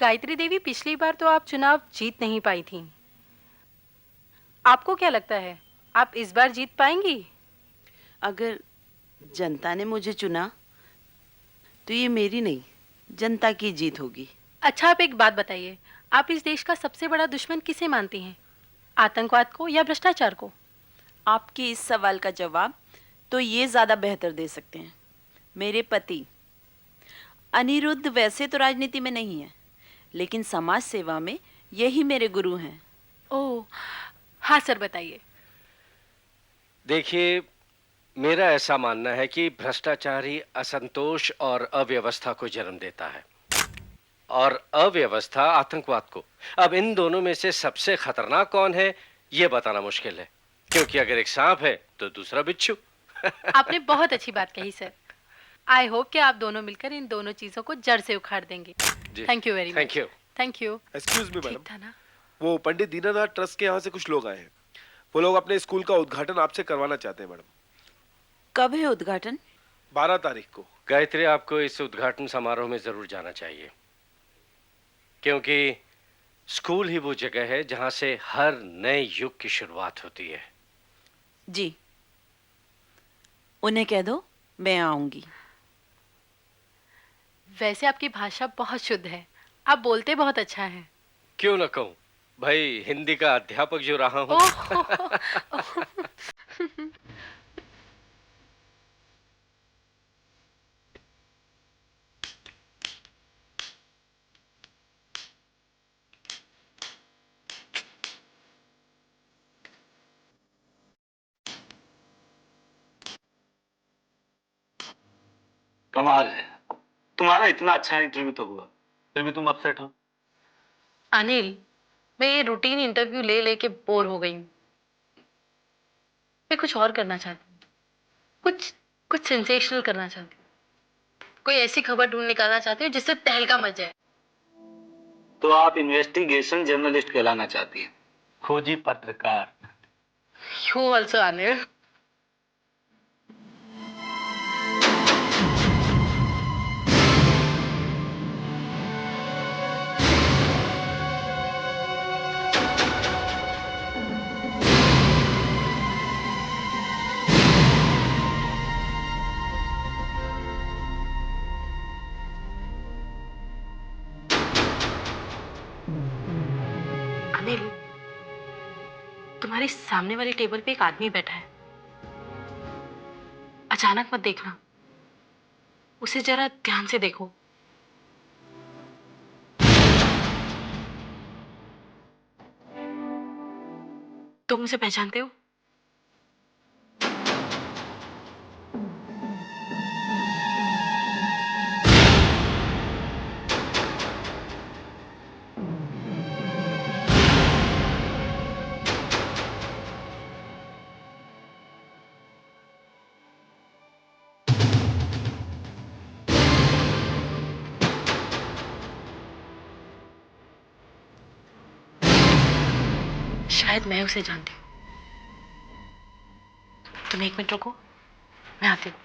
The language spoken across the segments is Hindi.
गायत्री देवी, पिछली बार तो आप चुनाव जीत नहीं पाई थीं। आपको क्या लगता है, आप इस बार जीत पाएंगी? अगर जनता ने मुझे चुना तो ये मेरी नहीं, जनता की जीत होगी। अच्छा, आप एक बात बताइए, आप इस देश का सबसे बड़ा दुश्मन किसे मानती हैं? आतंकवाद को या भ्रष्टाचार को? आपके इस सवाल का जवाब तो ये ज्यादा बेहतर दे सकते हैं। मेरे पति अनिरुद्ध वैसे तो राजनीति में नहीं है, लेकिन समाज सेवा में यही मेरे गुरु हैं। ओह, हाँ सर, बताइए। देखिए, मेरा ऐसा मानना है कि भ्रष्टाचार ही असंतोष और अव्यवस्था को जन्म देता है, और अव्यवस्था आतंकवाद को। अब इन दोनों में से सबसे खतरनाक कौन है, ये बताना मुश्किल है, क्योंकि अगर एक सांप है तो दूसरा बिच्छू। आपने बहुत अच्छी बात कही सर। आई होप कि आप दोनों मिलकर इन दोनों चीजों को जड़ से उखाड़ देंगे। Thank you very much. Thank you. Thank you. Excuse me madam, ठीक था ना? वो पंडित दीनानाथ ट्रस्ट के यहाँ से कुछ लोग आए हैं। वो लोग अपने स्कूल का उद्घाटन आपसे करवाना चाहते हैं मैडम। कब है उद्घाटन? 12 तारीख को। गायत्री, आपको इस उद्घाटन समारोह में जरूर जाना चाहिए, क्योंकि स्कूल ही वो जगह है जहां से हर नए युग की शुरुआत होती है। जी, उन्हें कह दो मैं आऊंगी। वैसे आपकी भाषा बहुत शुद्ध है, आप बोलते बहुत अच्छा है। क्यों न कहूं, भाई हिंदी का अध्यापक जो रहा हूं। कमाल है, तुम्हारा इतना अच्छा इंटरव्यू तो हुआ, फिर भी तुम अपसेट हो। अनिल, मैं ये रूटीन इंटरव्यू ले लेके बोर हो गई हूँ। मैं कुछ और करना चाहती हूँ, कुछ कुछ सेंसेशनल करना चाहती हूँ। कोई ऐसी खबर ढूंढ निकालना चाहती हूँ जिससे तहलका मच जाए। तो आप इन्वेस्टिगेशन जर्नलिस्ट कहलाना चाहती हैं, खोजी पत्रकार। You also Anil. अनिल, तुम्हारे सामने वाली टेबल पे एक आदमी बैठा है। अचानक मत देखना, उसे जरा ध्यान से देखो। तुम उसे पहचानते हो? शायद मैं उसे जानती हूँ। तुम एक मिनट रुको, मैं आती हूँ।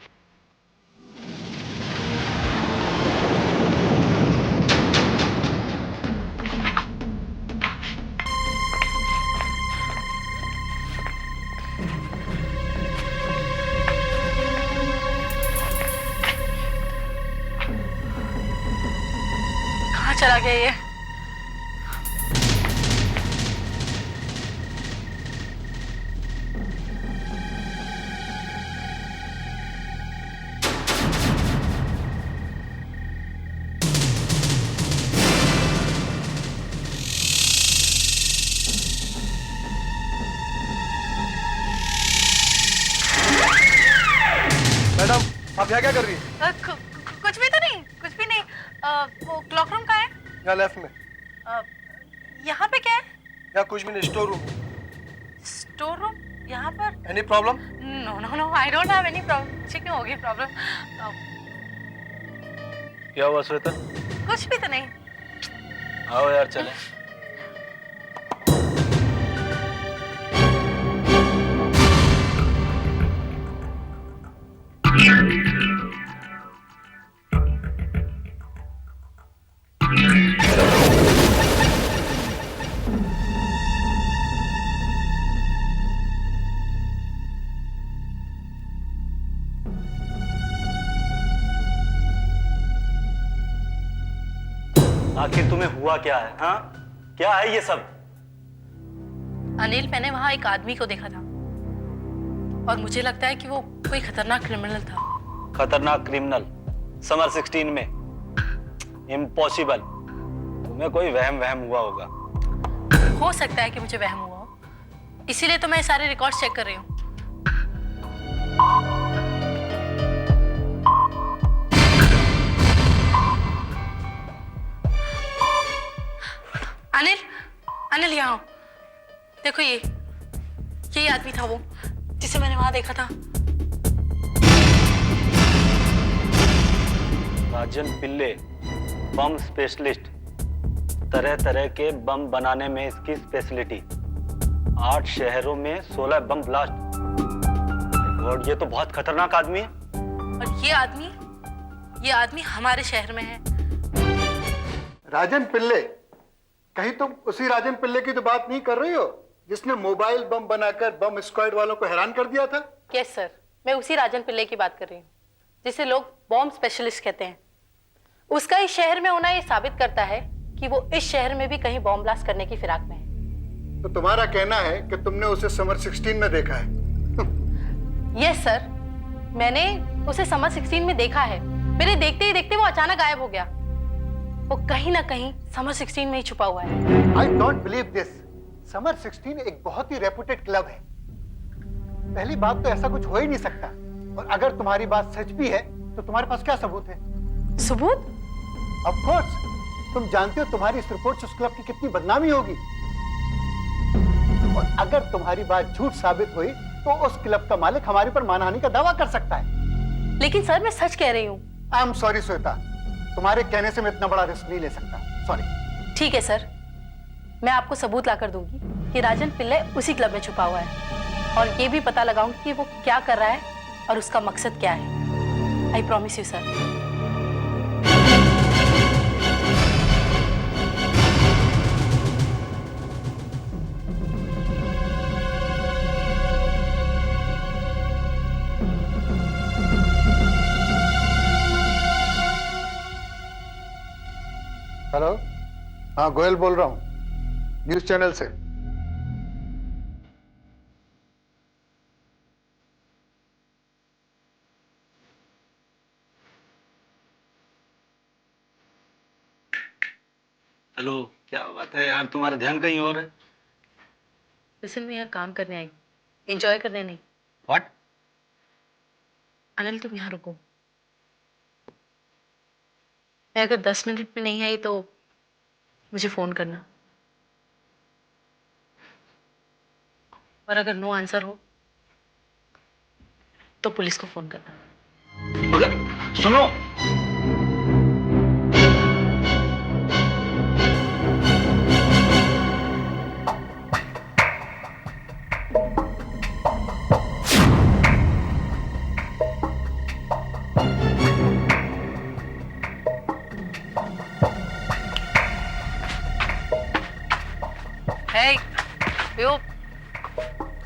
कहाँ चला गया ये? मैडम, आप यहाँ क्या कर रही हैं? कुछ भी तो नहीं, कुछ भी नहीं। वो क्लॉक रूम कहाँ है? यहाँ लेफ्ट में। यहाँ पे क्या है? यहाँ कुछ भी नहीं, स्टोर रूम। Store room? यहाँ पर? Any problem? No no no, I don't have any problem. मुझे क्यों होगी प्रॉब्लम? क्या हुआ श्वेता? कुछ भी तो नहीं। आओ यार चले। तुम्हें हुआ क्या है? हाँ, क्या है ये सब? अनिल, मैंने वहां एक आदमी को देखा था और मुझे लगता है कि वो कोई खतरनाक क्रिमिनल था। खतरनाक क्रिमिनल समर 16 में? इम्पॉसिबल। तुम्हें कोई वहम वहम हुआ होगा। हो सकता है कि मुझे वहम हुआ हो, इसीलिए तो मैं सारे रिकॉर्ड्स चेक कर रही हूँ। अनिल, अनिल यहाँ आओ। देखो यही आदमी था वो जिसे मैंने वहां देखा था। राजन पिल्ले, बम स्पेशलिस्ट। तरह तरह के बम बनाने में इसकी स्पेशलिटी। 8 शहरों में 16 बम ब्लास्ट। और ये तो बहुत खतरनाक आदमी है। और ये आदमी हमारे शहर में है। राजन पिल्ले, कहीं तुम उसी राजन पिल्ले की तो बात नहीं कर रही हो जिसने मोबाइल बम बनाकर बम स्क्वाड वालों को हैरान कर दिया था? यस सर, मैं उसी राजन पिल्ले की बात कर रही हूँ जिसे लोग बॉम्ब स्पेशलिस्ट कहते हैं। उसका इस शहर में होना ये साबित करता है कि वो इस शहर में भी कहीं बॉम्ब ब्लास्ट करने की फिराक में है। तो तुम्हारा कहना है कि तुमने उसे समर 16 में देखा है? यस सर, मैंने उसे समर 16 में देखा है। मेरे देखते ही देखते वो अचानक गायब हो गया। वो कहीं ना कहीं समर 16 में ही छुपा हुआ है। I don't believe this. Summer 16 एक बहुत ही रेपुटेड क्लब है। पहली बात तो ऐसा कुछ हो ही नहीं सकता। और अगर तुम्हारी बात सच भी है तो तुम्हारे पास क्या सबूत है? सबूत? ऑफ कोर्स, तुम जानते हो तुम्हारी इस रिपोर्ट से उस क्लब की कितनी बदनामी होगी। और अगर तुम्हारी बात झूठ साबित हुई तो उस क्लब का मालिक हमारे पर मानहानि का दावा कर सकता है। लेकिन सर, मैं सच कह रही हूँ। आई एम सॉरी श्वेता, तुम्हारे कहने से मैं इतना बड़ा रिस्क नहीं ले सकता। सॉरी। ठीक है सर, मैं आपको सबूत लाकर दूंगी कि राजन पिल्ले उसी क्लब में छुपा हुआ है और ये भी पता लगाऊंगी कि वो क्या कर रहा है और उसका मकसद क्या है। I promise you sir. Hello, हाँ गोयल बोल रहा हूँ, न्यूज चैनल से। हेलो, क्या बात है यार, तुम्हारा ध्यान कहीं और है। लिसन, मैं यहाँ काम करने आई, एंजॉय करने नहीं। व्हाट? अनिल, तुम यहाँ रुको। मैं अगर 10 मिनट में नहीं आई तो मुझे फोन करना, और अगर नो आंसर हो तो पुलिस को फोन करना। मगर सुनो,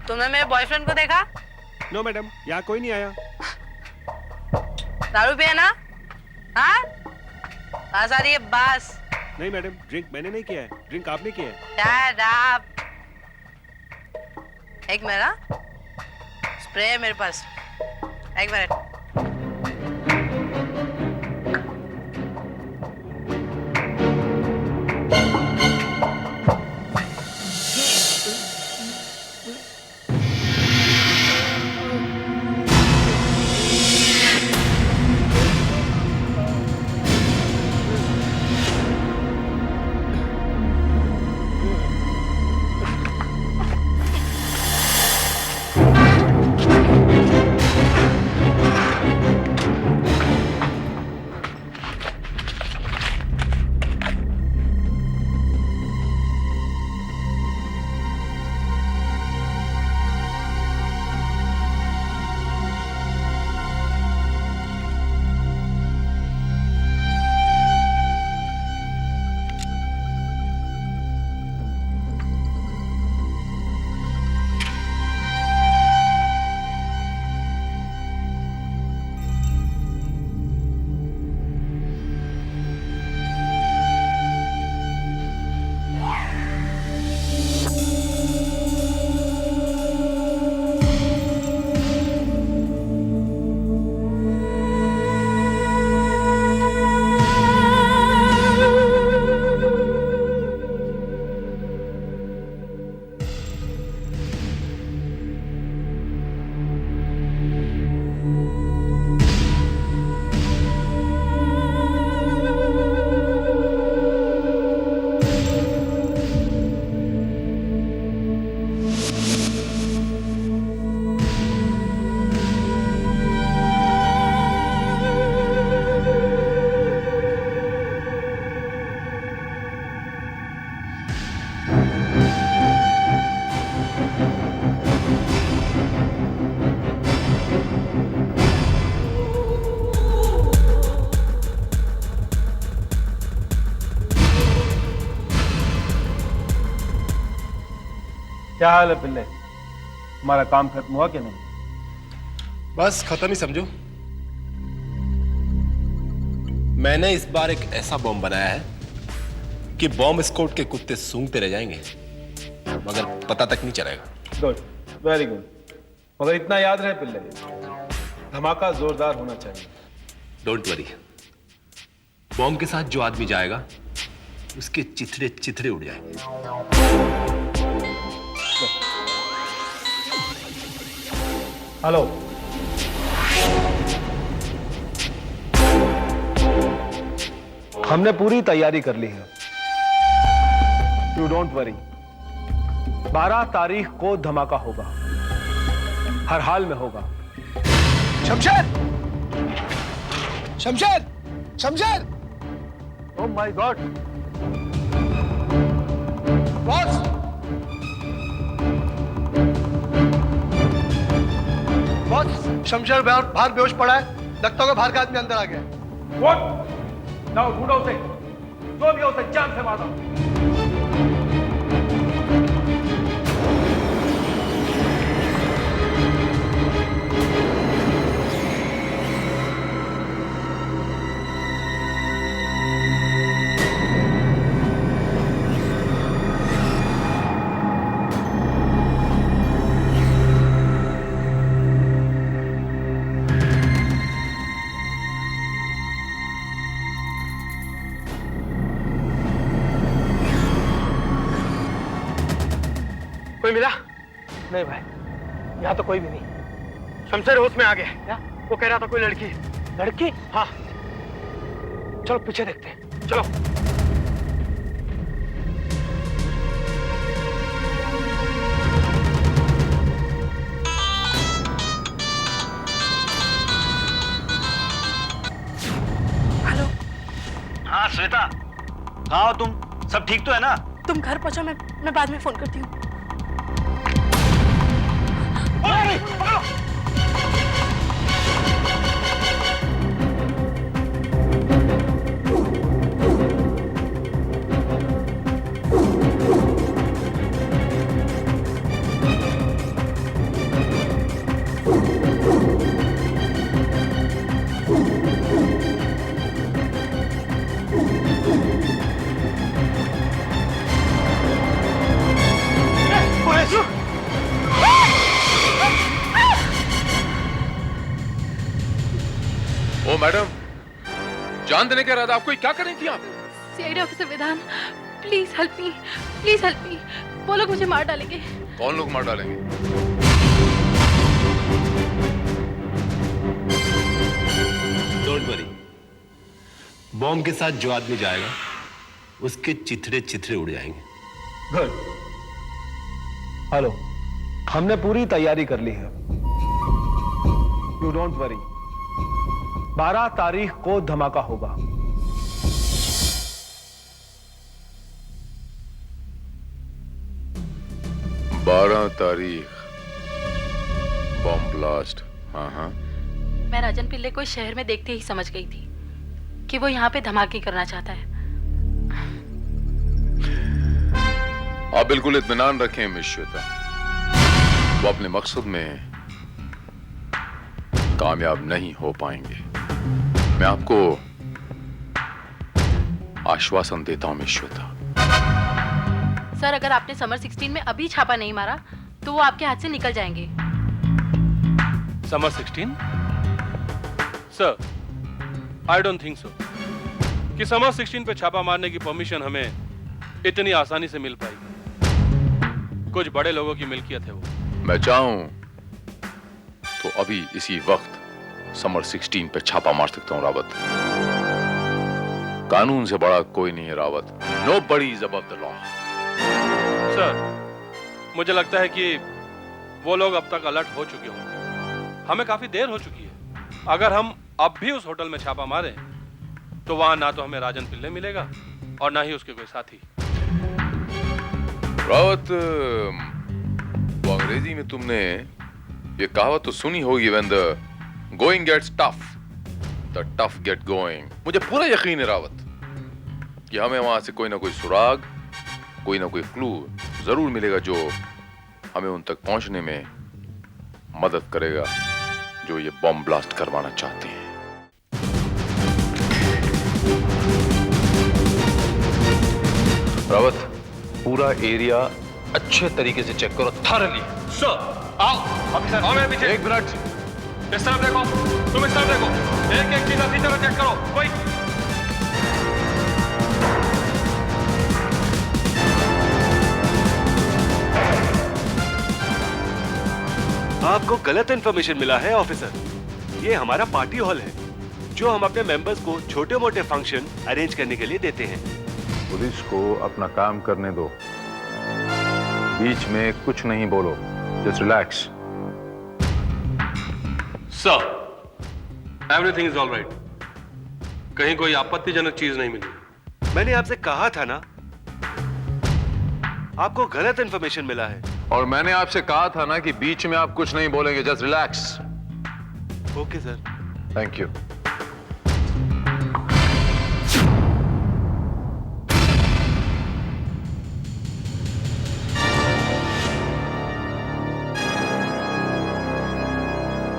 तुमने मेरे बॉयफ्रेंड को देखा? नो मैडम, यहाँ कोई नहीं आया। दारू पिया ना? हाँ? बास आ रही है बास। नहीं मैडम, ड्रिंक मैंने नहीं किया है, ड्रिंक आपने किया है। Shut up. एक मिनट, हाँ? स्प्रे है मेरे पास, एक मिनट। क्या हाल है पिल्ले? हमारा काम खत्म हुआ कि नहीं? बस खत्म ही समझो। मैंने इस बार एक ऐसा बॉम्ब बनाया है कि बॉम्ब स्क्वाड के कुत्ते सूंघते रह जाएंगे मगर पता तक नहीं चलेगा। Good, very good. मगर इतना याद रहे पिल्ले, धमाका जोरदार होना चाहिए। डोंट वरी, बॉम्ब के साथ जो आदमी जाएगा उसके चिथड़े चिथड़े उड़ जाएंगे। हेलो, हमने पूरी तैयारी कर ली है। यू डोंट वरी, 12 तारीख को धमाका होगा, हर हाल में होगा। Shamsher! Shamsher! Shamsher! Oh my God! Boss! Boss, Shamsher बाहर बेहोश पड़ा है। लगता होगा बाहर का आदमी अंदर आ गया है। व्हाट? जाओ ढूंढो उसे, जो भी हो उसे जान से मारो। कोई मिला? नहीं भाई, यहाँ तो कोई भी नहीं। शमशेर होश में आ गया। क्या? वो कह रहा था कोई लड़की। लड़की? हाँ। चलो पीछे देखते हैं, चलो। हेलो, हाँ श्वेता, कहाँ हो तुम? सब ठीक तो है ना? तुम घर पहुंचो, मैं बाद में फोन करती हूँ। ओ मैडम, जान देने के इरादा आपको क्या कर रही थी आप? सीआईडी ऑफिसर विधान, please help me, please help me. वो लोग मुझे मार डालेंगे। कौन लोग मार डालेंगे? डोंट वरी, बॉम्ब के साथ जो आदमी जाएगा उसके चिथड़े चिथड़े उड़ जाएंगे। गुड। हेलो, हमने पूरी तैयारी कर ली है। यू डोंट वरी, 12 तारीख को धमाका होगा। 12 तारीख बॉम्ब ब्लास्ट। हाँ हाँ, मैं राजन पिल्ले को इस शहर में देखते ही समझ गई थी कि वो यहाँ पे धमाके करना चाहता है। आप बिल्कुल इत्मीनान रखें मिस श्वेता, वो अपने मकसद में कामयाब नहीं हो पाएंगे। मैं आपको आश्वासन देता हूं मिस श्वेता। सर, अगर आपने समर 16 में अभी छापा नहीं मारा तो वो आपके हाथ से निकल जाएंगे। Summer 16? Sir, I don't think so कि समर 16 पे छापा मारने की परमिशन हमें इतनी आसानी से मिल पाएगी। कुछ बड़े लोगों की मिल्कियत है वो। मैं चाहूं तो अभी इसी वक्त समर 16 पे छापा मार सकता हूं रावत। कानून से बड़ा कोई नहीं है Rawat. Nobody is above the law। Sir, मुझे लगता है कि वो लोग अब तक अलर्ट हो चुके होंगे। हमें काफी देर हो चुकी है। अगर हम अब भी उस होटल में छापा मारें तो वहां ना तो हमें राजन पिल्ले मिलेगा और ना ही उसके कोई साथी। रावत, वो अंग्रेजी में तुमने ये कहावत तो सुनी होगी, when the going gets tough, the tough get going। मुझे पूरा यकीन है रावत कि हमें वहां से कोई ना कोई सुराग, कोई ना कोई क्लू जरूर मिलेगा जो हमें उन तक पहुंचने में मदद करेगा जो ये बॉम्ब ब्लास्ट करवाना चाहते हैं। रावत, पूरा एरिया अच्छे तरीके से चेक करो, थॉरली। सर आओ ऑफिसर, आओ मेरे पीछे। एक मिनट, इस तरफ देखो, तुम इस तरफ देखो, एक एक चीज अच्छी तरह चेक करो। कोई आपको गलत इन्फॉर्मेशन मिला है ऑफिसर। ये हमारा पार्टी हॉल है जो हम अपने मेंबर्स को छोटे मोटे फंक्शन अरेंज करने के लिए देते हैं। पुलिस को अपना काम करने दो, बीच में कुछ नहीं बोलो, just relax. Sir, everything is all right. कहीं कोई आपत्तिजनक चीज नहीं मिली। मैंने आपसे कहा था ना, आपको गलत इन्फॉर्मेशन मिला है। और मैंने आपसे कहा था ना कि बीच में आप कुछ नहीं बोलेंगे, just relax. Okay sir. Thank you.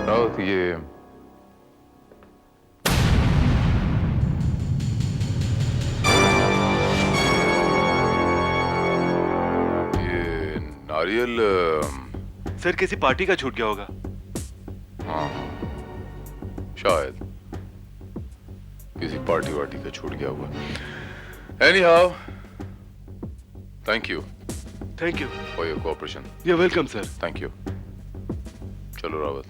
Rawat, ये नारियल सर किसी पार्टी का छूट गया होगा। हाँ, शायद किसी पार्टी वार्टी का छूट गया हुआ। Anyhow, thank you for your cooperation. You welcome sir. Thank you. चलो रावत।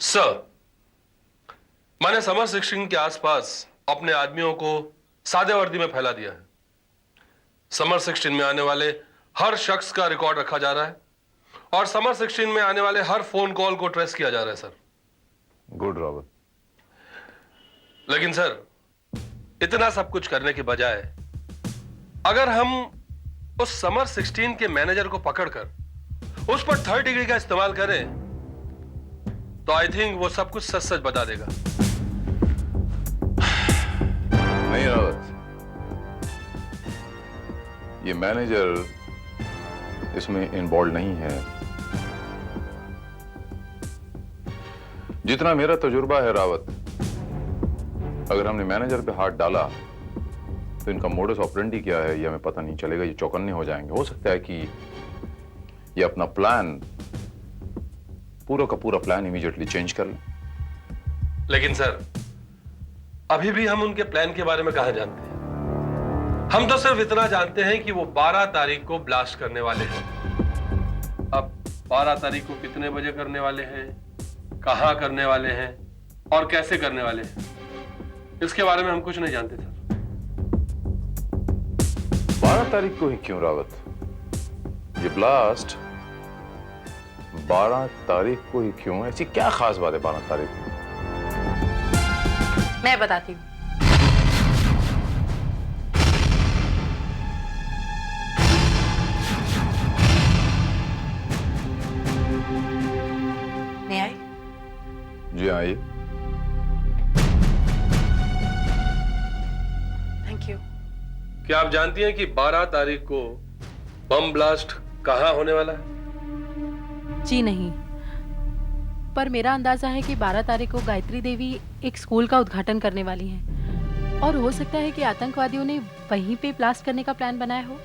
सर, मैंने समर 16 के आसपास अपने आदमियों को सादे वर्दी में फैला दिया है। समर 16 में आने वाले हर शख्स का रिकॉर्ड रखा जा रहा है और समर 16 में आने वाले हर फोन कॉल को ट्रेस किया जा रहा है सर। गुड रावत। लेकिन सर, इतना सब कुछ करने के बजाय अगर हम उस समर 16 के मैनेजर को पकड़कर उस पर 3rd डिग्री का इस्तेमाल करें तो आई थिंक वो सब कुछ सच सच बता देगा। नहीं रावत, ये मैनेजर इसमें इन्वॉल्व नहीं है। जितना मेरा तजुर्बा है रावत, अगर हमने मैनेजर पे हाथ डाला तो इनका मोडस ऑपरेंडी क्या है ये हमें पता नहीं चलेगा। ये चौकन्ने हो जाएंगे। हो सकता है कि ये अपना प्लान, पूरा का पूरा प्लान इमीडिएटली चेंज कर लें। लेकिन सर, अभी भी हम उनके प्लान के बारे में कहां जानते हैं। हम तो सिर्फ इतना जानते हैं कि वो 12 तारीख को ब्लास्ट करने वाले हैं। अब 12 तारीख को कितने बजे करने वाले हैं, कहां करने वाले हैं और कैसे करने वाले हैं, इसके बारे में हम कुछ नहीं जानते सर। 12 तारीख को ही क्यों रावत? ये ब्लास्ट 12 तारीख को ही क्यों? ऐसी क्या खास बात है 12 तारीख को? मैं बताती हूँ। मैं आई? जी आइए। Thank you. क्या आप जानती हैं कि 12 तारीख को बम ब्लास्ट कहां होने वाला है? जी नहीं, पर मेरा अंदाजा है कि 12 तारीख को गायत्री देवी एक स्कूल का उद्घाटन करने वाली हैं और हो सकता है कि आतंकवादियों ने वहीं पे ब्लास्ट करने का प्लान बनाया हो।